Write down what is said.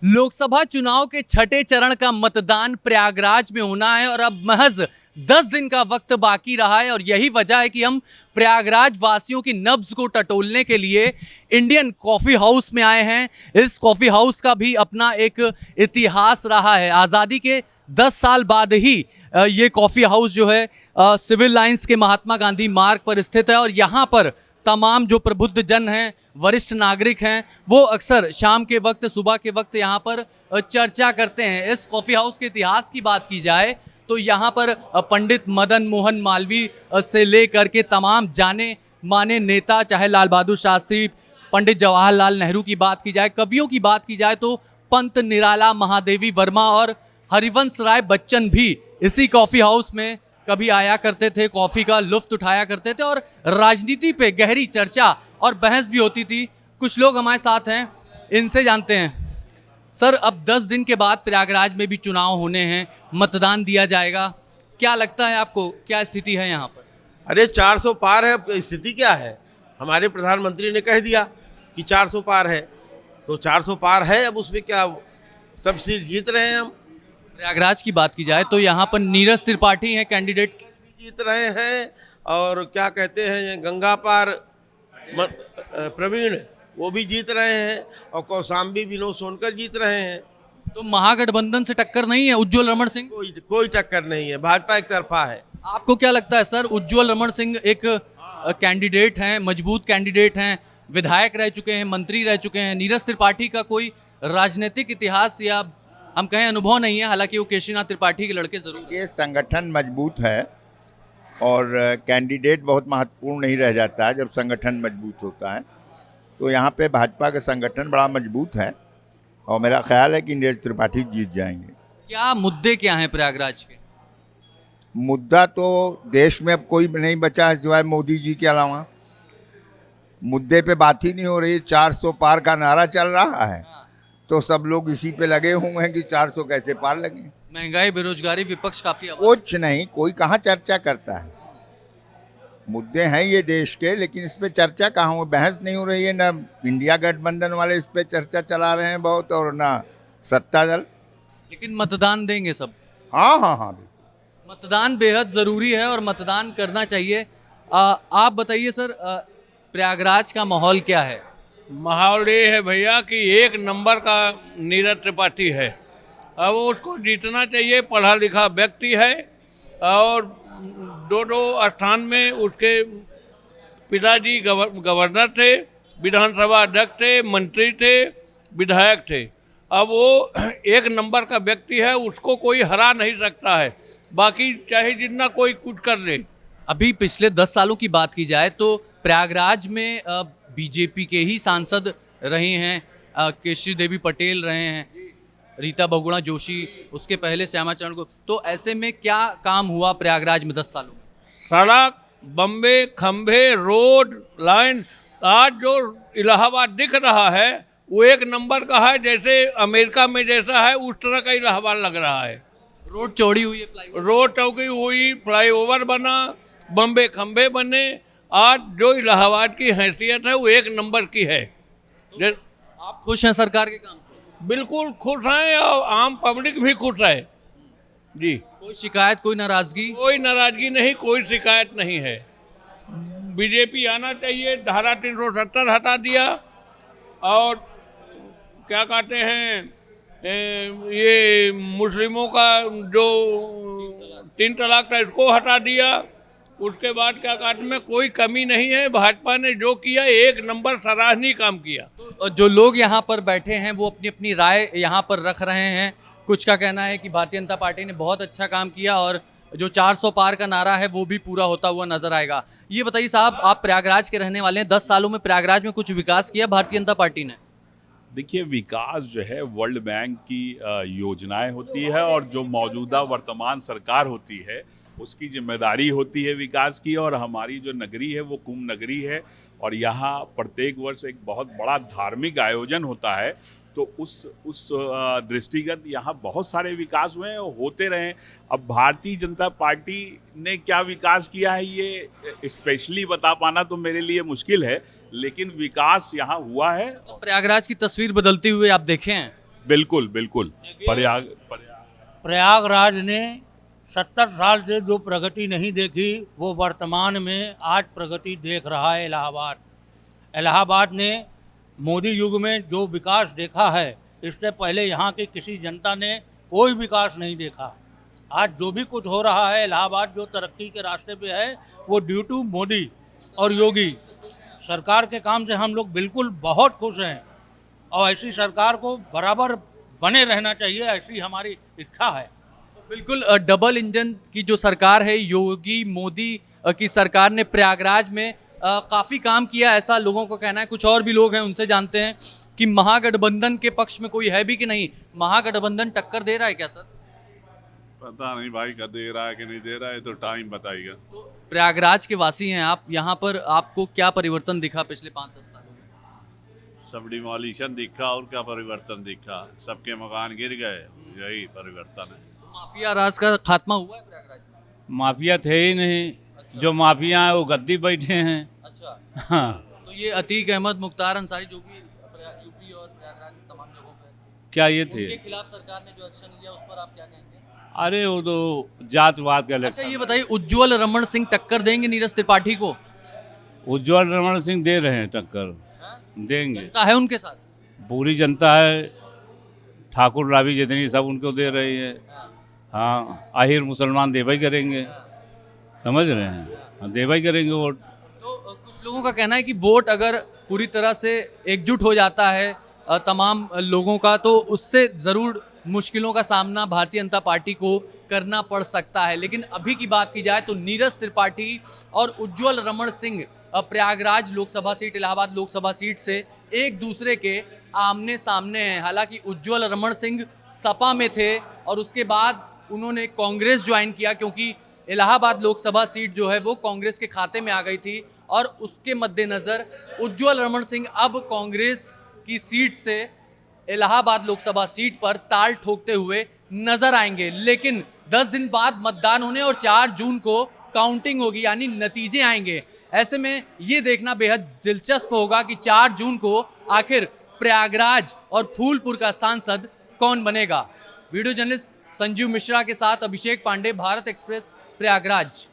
लोकसभा चुनाव के छठे चरण का मतदान प्रयागराज में होना है और अब महज 10 दिन का वक्त बाकी रहा है और यही वजह है कि हम प्रयागराज वासियों की नब्ज को टटोलने के लिए इंडियन कॉफ़ी हाउस में आए हैं। इस कॉफ़ी हाउस का भी अपना एक इतिहास रहा है। आज़ादी के 10 साल बाद ही ये कॉफ़ी हाउस जो है सिविल लाइंस के महात्मा गांधी मार्ग पर स्थित है और यहाँ पर तमाम जो प्रबुद्ध जन हैं, वरिष्ठ नागरिक हैं, वो अक्सर शाम के वक्त, सुबह के वक्त यहाँ पर चर्चा करते हैं। इस कॉफ़ी हाउस के इतिहास की बात की जाए तो यहाँ पर पंडित मदन मोहन मालवीय से लेकर के तमाम जाने माने नेता, चाहे लाल बहादुर शास्त्री, पंडित जवाहरलाल नेहरू की बात की जाए, कवियों की बात की जाए तो पंत निराला, महादेवी वर्मा और हरिवंश राय बच्चन भी इसी कॉफ़ी हाउस में कभी आया करते थे, कॉफ़ी का लुफ्त उठाया करते थे और राजनीति पे गहरी चर्चा और बहस भी होती थी। कुछ लोग हमारे साथ हैं, इनसे जानते हैं। सर, अब 10 दिन के बाद प्रयागराज में भी चुनाव होने हैं, मतदान दिया जाएगा, क्या लगता है आपको, क्या स्थिति है यहाँ पर? अरे 400 पार है, स्थिति क्या है? हमारे प्रधानमंत्री ने कह दिया कि 400 पार है, तो 400 पार है। अब उसमें क्या, सब सीट जीत रहे हैं हम। प्रयागराज की बात की जाए तो यहाँ पर नीरज त्रिपाठी हैं कैंडिडेट, जीत रहे हैं और क्या कहते हैं, गंगा पार प्रवीण, वो भी जीत रहे हैं और कौशाम्बी विनोद सोनकर जीत रहे हैं। तो महागठबंधन से टक्कर नहीं है? उज्ज्वल रमण सिंह, कोई टक्कर नहीं है, भाजपा एक तरफा है। आपको क्या लगता है सर? उज्ज्वल रमण सिंह एक कैंडिडेट हैं, मजबूत कैंडिडेट हैं, विधायक रह चुके हैं, मंत्री रह चुके हैं। नीरज त्रिपाठी का कोई राजनीतिक इतिहास या हम कहें अनुभव नहीं है, हालांकि वो केशरीनाथ त्रिपाठी के लड़के जरूर। ये संगठन मजबूत है और कैंडिडेट बहुत महत्वपूर्ण नहीं रह जाता है जब संगठन मजबूत होता है। तो यहाँ पे भाजपा का संगठन बड़ा मजबूत है और मेरा ख्याल है कि नीरज त्रिपाठी जीत जाएंगे। क्या मुद्दे क्या हैं प्रयागराज के? मुद्दा तो देश में अब कोई नहीं बचा है सिवाय मोदी जी के अलावा। मुद्दे पे बात ही नहीं हो रही। 400 पार का नारा चल रहा है तो सब लोग इसी पे लगे हुए हैं कि 400 कैसे पार लगे। महंगाई, बेरोजगारी, विपक्ष काफी कुछ नहीं, कोई कहाँ चर्चा करता है। मुद्दे हैं ये देश के, लेकिन इस पे चर्चा कहाँ हो, बहस नहीं हो रही है। ना इंडिया गठबंधन वाले इस पे चर्चा चला रहे हैं बहुत, और ना सत्ता दल। लेकिन मतदान देंगे सब। हाँ हाँ हाँ, मतदान बेहद ज़रूरी है और मतदान करना चाहिए। आप बताइए सर, प्रयागराज का माहौल क्या है? माहौल ये है भैया कि एक नंबर का नीरज त्रिपाठी है। अब उसको जीतना चाहिए, पढ़ा लिखा व्यक्ति है और दो स्थान में उसके पिताजी गवर्नर थे, विधानसभा अध्यक्ष थे, मंत्री थे, विधायक थे। अब वो एक नंबर का व्यक्ति है, उसको कोई हरा नहीं सकता है, बाकी चाहे जितना कोई कुछ कर ले। अभी पिछले 10 सालों की बात की जाए तो प्रयागराज में बीजेपी के ही सांसद रहे हैं, केशरी देवी पटेल रहे हैं, रीता बहुगुणा जोशी, उसके पहले श्यामाचरण गुप्ता। तो ऐसे में क्या काम हुआ प्रयागराज में 10 सालों में? सड़क, बम्बे, खंभे, रोड, लाइन। आज जो इलाहाबाद दिख रहा है वो एक नंबर का है, जैसे अमेरिका में जैसा है उस तरह का इलाहाबाद लग रहा है। रोड चौड़ी हुई है, रोड चौकी हुई, फ्लाईओवर बना, बम्बे खंभे बने। आज जो इलाहाबाद की हैसियत है वो एक नंबर की है। आप खुश हैं सरकार के काम से? बिल्कुल खुश हैं और आम पब्लिक भी खुश है जी। कोई शिकायत, कोई नाराजगी? कोई नाराजगी नहीं, कोई शिकायत नहीं है। बीजेपी आना चाहिए। धारा 370 हटा दिया और क्या कहते हैं, ये मुस्लिमों का जो 3 तलाक था इसको हटा दिया। उसके बाद क्या कहते में कोई कमी नहीं है। भाजपा ने जो किया एक नंबर सराहनीय काम किया। तो जो लोग यहाँ पर बैठे हैं वो अपनी अपनी राय यहाँ पर रख रहे हैं। कुछ का कहना है कि भारतीय जनता पार्टी ने बहुत अच्छा काम किया और जो 400 पार का नारा है वो भी पूरा होता हुआ नजर आएगा। ये बताइए साहब, आप प्रयागराज के रहने वाले हैं, 10 सालों में प्रयागराज में कुछ विकास किया भारतीय जनता पार्टी ने? देखिए, विकास जो है वर्ल्ड बैंक की योजनाएं होती है और जो मौजूदा वर्तमान सरकार होती है उसकी जिम्मेदारी होती है विकास की। और हमारी जो नगरी है वो कुंभ नगरी है और यहाँ प्रत्येक वर्ष एक बहुत बड़ा धार्मिक आयोजन होता है। तो उस दृष्टिगत यहाँ बहुत सारे विकास हुए हैं, होते रहे। अब भारतीय जनता पार्टी ने क्या विकास किया है ये स्पेशली बता पाना तो मेरे लिए मुश्किल है, लेकिन विकास यहाँ हुआ है। तो प्रयागराज की तस्वीर बदलती हुई आप देखें हैं? बिल्कुल बिल्कुल। प्रयागराज ने 70 साल से जो प्रगति नहीं देखी वो वर्तमान में आज प्रगति देख रहा है इलाहाबाद। इलाहाबाद ने मोदी युग में जो विकास देखा है इससे पहले यहाँ की किसी जनता ने कोई विकास नहीं देखा। आज जो भी कुछ हो रहा है इलाहाबाद जो तरक्की के रास्ते पे है वो ड्यू टू मोदी और योगी सरकार के काम से हम लोग बिल्कुल बहुत खुश हैं और ऐसी सरकार को बराबर बने रहना चाहिए, ऐसी हमारी इच्छा है। बिल्कुल डबल इंजन की जो सरकार है योगी मोदी की सरकार ने प्रयागराज में काफ़ी काम किया, ऐसा लोगों को कहना है। कुछ और भी लोग हैं उनसे जानते हैं कि महागठबंधन के पक्ष में कोई है भी कि नहीं, महागठबंधन टक्कर दे रहा है क्या सर? पता नहीं भाई का दे रहा है कि नहीं दे रहा है, तो टाइम बताएगा। तो प्रयागराज के वासी हैं आप, यहाँ पर आपको क्या परिवर्तन दिखा पिछले 5-10 सालों में? सब डिमोलिशन दिखा और क्या परिवर्तन दिखा, सबके मकान गिर गए, यही परिवर्तन है। माफिया राज का खात्मा हुआ है प्रयागराज में? माफिया थे ही नहीं। अच्छा। जो माफिया हैं वो गद्दी बैठे हैं। अच्छा, हाँ, तो ये अतीक अहमद, मुख्तार अंसारी जो कि यूपी और प्रयागराज तमाम जगहों पे, क्या ये थे? उनके खिलाफ सरकार ने जो एक्शन लिया उस पर आप क्या कहेंगे? अरे वो तो जातवाद का अच्छा इलेक्शन। ये बताइए, उज्ज्वल रमन सिंह टक्कर देंगे नीरज त्रिपाठी को? उज्ज्वल रमन सिंह दे रहे हैं टक्कर, हाँ? देंगे। जनता है उनके साथ? पूरी जनता है, ठाकुर रावी जितनी सब उनको दे रही है। हाँ, आहिर मुसलमान देवा ही करेंगे, समझ रहे हैं, हाँ, देवा ही करेंगे वोट। तो कुछ लोगों का कहना है कि वोट अगर पूरी तरह से एकजुट हो जाता है तमाम लोगों का, तो उससे ज़रूर मुश्किलों का सामना भारतीय जनता पार्टी को करना पड़ सकता है। लेकिन अभी की बात की जाए तो नीरज त्रिपाठी और उज्ज्वल रमन सिंह प्रयागराज लोकसभा सीट, इलाहाबाद लोकसभा सीट से एक दूसरे के आमने सामने हैं। हालांकि उज्ज्वल रमन सिंह सपा में थे और उसके बाद उन्होंने कांग्रेस ज्वाइन किया क्योंकि इलाहाबाद लोकसभा सीट जो है वो कांग्रेस के खाते में आ गई थी और उसके मद्देनज़र उज्ज्वल रमन सिंह अब कांग्रेस की सीट से इलाहाबाद लोकसभा सीट पर ताल ठोकते हुए नजर आएंगे। लेकिन 10 दिन बाद मतदान होने और 4 जून को काउंटिंग होगी, यानी नतीजे आएंगे। ऐसे में ये देखना बेहद दिलचस्प होगा कि 4 जून को आखिर प्रयागराज और फूलपुर का सांसद कौन बनेगा। वीडियो जर्नलिस्ट संजीव मिश्रा के साथ अभिषेक पांडे, भारत एक्सप्रेस, प्रयागराज।